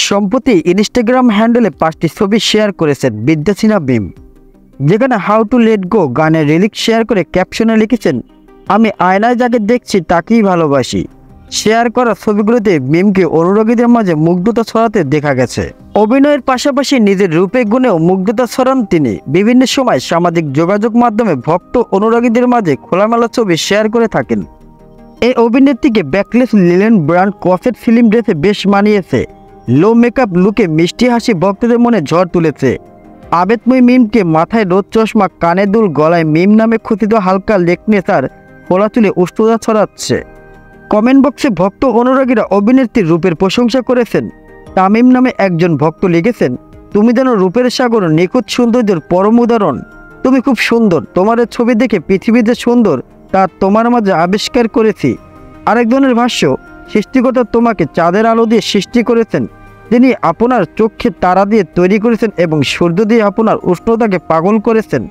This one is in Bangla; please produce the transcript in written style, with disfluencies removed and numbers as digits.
সম্প্রতি ইনস্টাগ্রাম হ্যান্ডেলে 5টি ছবি শেয়ার করেছেন বিদ্যা সিনহা মিম, যেখানে হাউ টু লেট গো গানের লিরিক্স শেয়ার করে ক্যাপশনে লিখেছেন, আমি আয়নায় যাকে দেখছি তাকেই ভালোবাসি। শেয়ার করা ছবিগুলোতে মিমকে অনুরাগীদের মাঝে মুগ্ধতা ছড়াতে দেখা গেছে। অভিনয়ের পাশাপাশি নিজের রূপে গুণেও মুগ্ধতা ছড়ান তিনি। বিভিন্ন সময় সামাজিক যোগাযোগ মাধ্যমে ভক্ত অনুরাগীদের মাঝে খোলামেলা ছবি শেয়ার করে থাকেন। এই অভিনেত্রীকে ব্যাকলেস লিলেন ব্র্যান্ড কফের ফিল্ম ড্রেসে বেশ মানিয়েছে। লো মেকআপ লুকে মিষ্টি হাসি ভক্তদের মনে ঝড় তুলেছে। আবেগময়ী মিমকে মাথায় রোদ চশমা, কানে দুল, গলায় মিম নামে খচিত হালকা লেকনেস আর ফোলা চুলে উষ্ণতা ছড়াচ্ছে। কমেন্ট বক্সে ভক্ত অনুরাগীরা অভিনেত্রীর রূপের প্রশংসা করেছেন। তামিম নামে একজন ভক্ত লিখেছেন, তুমি যেন রূপের সাগর, নিখুঁত সৌন্দর্যের পরম উদাহরণ। তুমি খুব সুন্দর, তোমার ছবি দেখে পৃথিবীতে সুন্দর তা তোমার মাঝে আবিষ্কার করেছি। আরেকজনের ভাষ্য, সৃষ্টিকর্তা তোমাকে চাঁদের আলো দিয়ে সৃষ্টি করেছেন, তিনি আপনার চোখে তারা দিয়ে তৈরি করেছেন এবং সূর্য দিয়ে আপনার উষ্ণতাকে পাগল করেছেন।